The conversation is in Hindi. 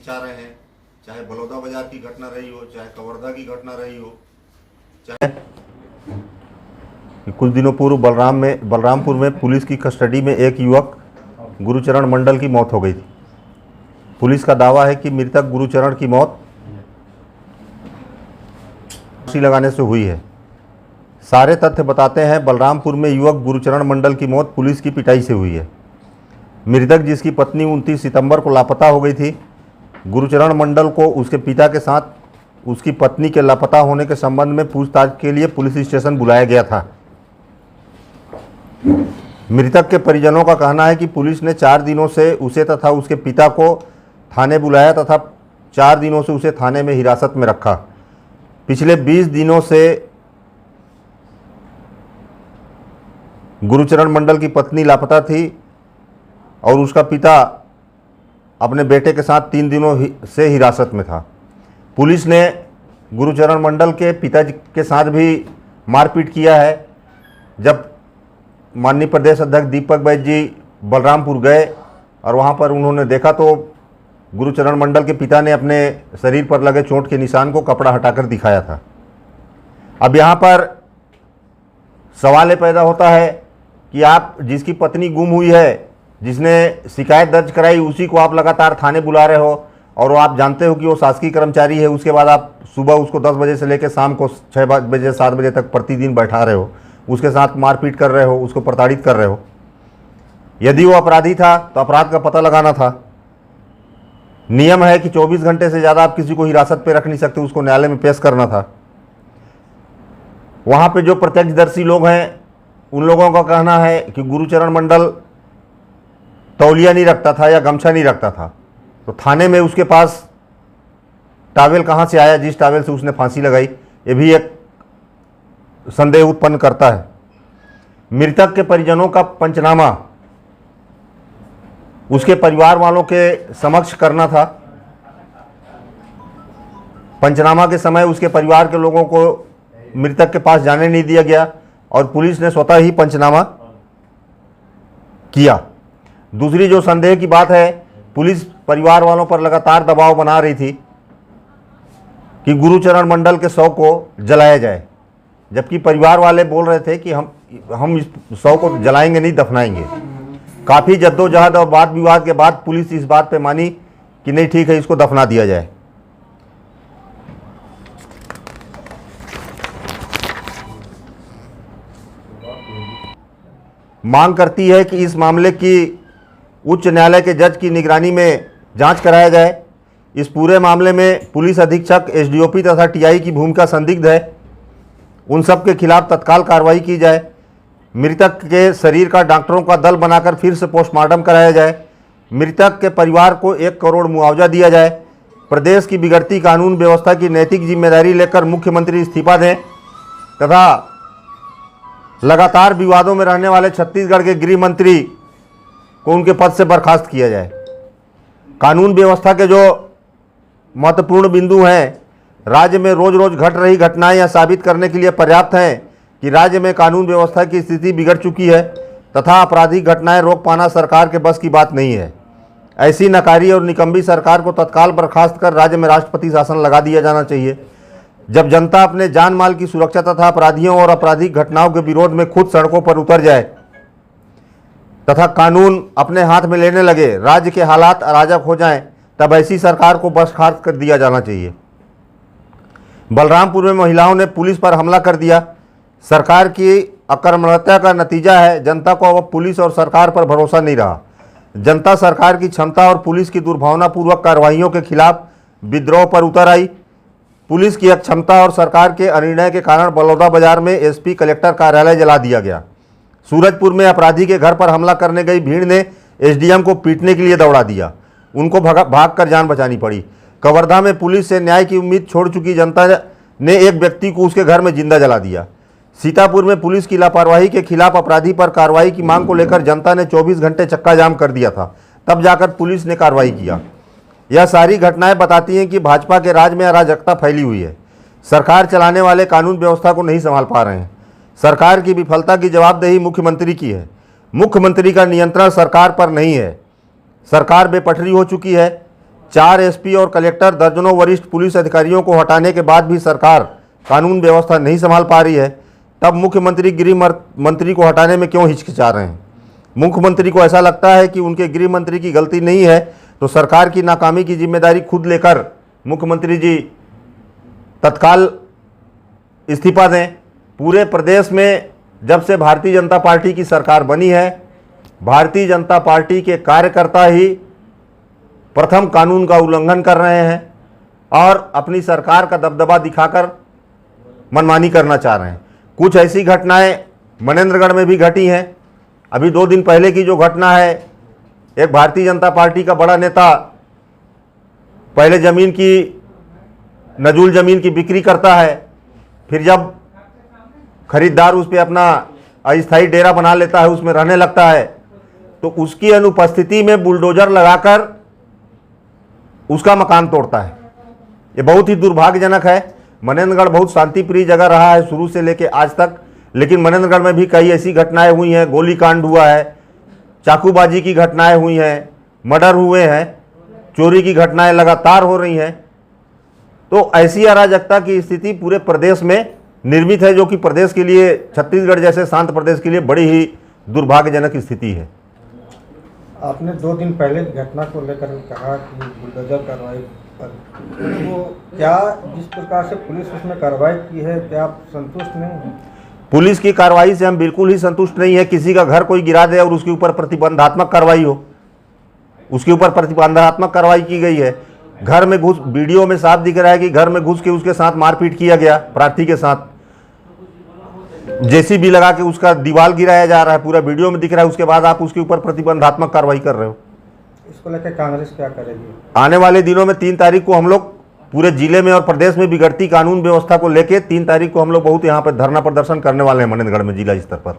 चाह रहे हैं, चाहे बलौदा बाजार की घटना रही हो, चाहे कवर्धा की घटना रही हो, चाहे कुछ दिनों पूर्व बलरामपुर में पुलिस की कस्टडी में एक युवक गुरुचरण मंडल की मौत हो गई थी। पुलिस का दावा है कि मृतक गुरुचरण की मौत फांसी लगाने से हुई है। सारे तथ्य बताते हैं बलरामपुर में युवक गुरुचरण मंडल की मौत पुलिस की पिटाई से हुई है। मृतक जिसकी पत्नी 29 सितंबर को लापता हो गई थी, गुरुचरण मंडल को उसके पिता के साथ उसकी पत्नी के लापता होने के संबंध में पूछताछ के लिए पुलिस स्टेशन बुलाया गया था। मृतक के परिजनों का कहना है कि पुलिस ने 4 दिनों से उसे तथा उसके पिता को थाने बुलाया तथा 4 दिनों से उसे थाने में हिरासत में रखा। पिछले 20 दिनों से गुरुचरण मंडल की पत्नी लापता थी और उसका पिता अपने बेटे के साथ 3 दिनों से हिरासत में था। पुलिस ने गुरुचरण मंडल के पिताजी के साथ भी मारपीट किया है। जब माननीय प्रदेश अध्यक्ष दीपक बैज जी बलरामपुर गए और वहां पर उन्होंने देखा तो गुरुचरण मंडल के पिता ने अपने शरीर पर लगे चोट के निशान को कपड़ा हटाकर दिखाया था। अब यहाँ पर सवाल ये पैदा होता है कि आप जिसकी पत्नी गुम हुई है, जिसने शिकायत दर्ज कराई, उसी को आप लगातार थाने बुला रहे हो और आप जानते हो कि वो शासकीय कर्मचारी है। उसके बाद आप सुबह उसको 10 बजे से लेकर शाम को 6 बजे 7 बजे तक प्रतिदिन बैठा रहे हो, उसके साथ मारपीट कर रहे हो, उसको प्रताड़ित कर रहे हो। यदि वो अपराधी था तो अपराध का पता लगाना था। नियम है कि 24 घंटे से ज़्यादा आप किसी को हिरासत पे रख नहीं सकते, उसको न्यायालय में पेश करना था। वहाँ पे जो प्रत्यक्षदर्शी लोग हैं उन लोगों का कहना है कि गुरुचरण मंडल तौलिया नहीं रखता था या गमछा नहीं रखता था, तो थाने में उसके पास टावेल कहाँ से आया जिस टावेल से उसने फांसी लगाई, ये भी एक संदेह उत्पन्न करता है। मृतक के परिजनों का पंचनामा उसके परिवार वालों के समक्ष करना था। पंचनामा के समय उसके परिवार के लोगों को मृतक के पास जाने नहीं दिया गया और पुलिस ने स्वतः ही पंचनामा किया। दूसरी जो संदेह की बात है, पुलिस परिवार वालों पर लगातार दबाव बना रही थी कि गुरुचरण मंडल के शव को जलाया जाए, जबकि परिवार वाले बोल रहे थे कि हम इस शव को जलाएंगे नहीं, दफनाएंगे। काफ़ी जद्दोजहद और वाद विवाद के बाद पुलिस इस बात पे मानी कि नहीं, ठीक है, इसको दफना दिया जाए। मांग करती है कि इस मामले की उच्च न्यायालय के जज की निगरानी में जांच कराया जाए। इस पूरे मामले में पुलिस अधीक्षक, एसडीओपी तथा टीआई की भूमिका संदिग्ध है। उन सब के खिलाफ तत्काल कार्रवाई की जाए। मृतक के शरीर का डॉक्टरों का दल बनाकर फिर से पोस्टमार्टम कराया जाए। मृतक के परिवार को 1 करोड़ मुआवजा दिया जाए। प्रदेश की बिगड़ती कानून व्यवस्था की नैतिक जिम्मेदारी लेकर मुख्यमंत्री इस्तीफा दें तथा लगातार विवादों में रहने वाले छत्तीसगढ़ के गृह मंत्री को उनके पद से बर्खास्त किया जाए। कानून व्यवस्था के जो महत्वपूर्ण बिंदु हैं, राज्य में रोज रोज घट रही घटनाएं यह साबित करने के लिए पर्याप्त हैं कि राज्य में कानून व्यवस्था की स्थिति बिगड़ चुकी है तथा आपराधिक घटनाएं रोक पाना सरकार के बस की बात नहीं है। ऐसी नकारी और निकम्मी सरकार को तत्काल बर्खास्त कर राज्य में राष्ट्रपति शासन लगा दिया जाना चाहिए। जब जनता अपने जान माल की सुरक्षा तथा अपराधियों और आपराधिक घटनाओं के विरोध में खुद सड़कों पर उतर जाए तथा कानून अपने हाथ में लेने लगे, राज्य के हालात अराजक हो जाएं, तब ऐसी सरकार को बर्खास्त कर दिया जाना चाहिए। बलरामपुर में महिलाओं ने पुलिस पर हमला कर दिया। सरकार की अकर्मण्यता का नतीजा है जनता को अब पुलिस और सरकार पर भरोसा नहीं रहा। जनता सरकार की क्षमता और पुलिस की दुर्भावनापूर्वक कार्रवाइयों के खिलाफ विद्रोह पर उतर आई। पुलिस की अक्षमता और सरकार के अनिर्णय के कारण बलौदा बाजार में एसपी कलेक्टर कार्यालय जला दिया गया। सूरजपुर में अपराधी के घर पर हमला करने गई भीड़ ने एसडीएम को पीटने के लिए दौड़ा दिया, उनको भाग कर जान बचानी पड़ी। कवर्धा में पुलिस से न्याय की उम्मीद छोड़ चुकी जनता ने एक व्यक्ति को उसके घर में जिंदा जला दिया। सीतापुर में पुलिस की लापरवाही के खिलाफ अपराधी पर कार्रवाई की मांग को लेकर जनता ने 24 घंटे चक्का जाम कर दिया था, तब जाकर पुलिस ने कार्रवाई किया। यह सारी घटनाएं बताती हैं कि भाजपा के राज में अराजकता फैली हुई है। सरकार चलाने वाले कानून व्यवस्था को नहीं संभाल पा रहे हैं। सरकार की विफलता की जवाबदेही मुख्यमंत्री की है। मुख्यमंत्री का नियंत्रण सरकार पर नहीं है। सरकार बेपटरी हो चुकी है। 4 एसपी और कलेक्टर, दर्जनों वरिष्ठ पुलिस अधिकारियों को हटाने के बाद भी सरकार कानून व्यवस्था नहीं संभाल पा रही है, तब मुख्यमंत्री गृह मंत्री को हटाने में क्यों हिचकिचा रहे हैं? मुख्यमंत्री को ऐसा लगता है कि उनके गृह मंत्री की गलती नहीं है, तो सरकार की नाकामी की जिम्मेदारी खुद लेकर मुख्यमंत्री जी तत्काल इस्तीफा दें। पूरे प्रदेश में जब से भारतीय जनता पार्टी की सरकार बनी है, भारतीय जनता पार्टी के कार्यकर्ता ही प्रथम कानून का उल्लंघन कर रहे हैं और अपनी सरकार का दबदबा दिखाकर मनमानी करना चाह रहे हैं। कुछ ऐसी घटनाएं मनेंद्रगढ़ में भी घटी हैं। अभी 2 दिन पहले की जो घटना है, एक भारतीय जनता पार्टी का बड़ा नेता पहले ज़मीन की नजूल ज़मीन की बिक्री करता है, फिर जब खरीदार उस पर अपना अस्थायी डेरा बना लेता है, उसमें रहने लगता है, तो उसकी अनुपस्थिति में बुलडोजर लगाकर उसका मकान तोड़ता है। ये बहुत ही दुर्भाग्यजनक है। मनेंद्रगढ़ बहुत शांति प्रिय जगह रहा है शुरू से लेकर आज तक, लेकिन मनेंद्रगढ़ में भी कई ऐसी घटनाएं हुई हैं, गोलीकांड हुआ है, चाकूबाजी की घटनाएं हुई हैं, मर्डर हुए हैं, चोरी की घटनाएं लगातार हो रही हैं। तो ऐसी अराजकता की स्थिति पूरे प्रदेश में निर्मित है, जो कि प्रदेश के लिए, छत्तीसगढ़ जैसे शांत प्रदेश के लिए बड़ी ही दुर्भाग्यजनक स्थिति है। आपने 2 दिन पहले घटना को लेकर कहा कि बुलडोजर कार्रवाई पर, तो क्या जिस प्रकार से पुलिस उसमें कार्रवाई की है, क्या आप संतुष्ट नहीं हैं? पुलिस की कार्रवाई से हम बिल्कुल ही संतुष्ट नहीं है। किसी का घर कोई गिरा दे और उसके ऊपर प्रतिबंधात्मक कार्रवाई हो, उसके ऊपर प्रतिबंधात्मक कार्रवाई की गई है। घर में घुस, वीडियो में साफ दिख रहा है कि घर में घुस के उसके साथ मारपीट किया गया, प्रार्थी के साथ जेसीबी लगा के उसका दीवार गिराया जा रहा है, पूरा वीडियो में दिख रहा है। उसके बाद आप उसके ऊपर प्रतिबंधात्मक कार्रवाई कर रहे हो। इसको लेकर कांग्रेस क्या करेगी? आने वाले दिनों में 3 तारीख को हम लोग पूरे जिले में और प्रदेश में बिगड़ती कानून व्यवस्था को लेकर 3 तारीख को हम लोग बहुत यहाँ पर धरना प्रदर्शन करने वाले हैं मनेंद्रगढ़ में जिला स्तर पर।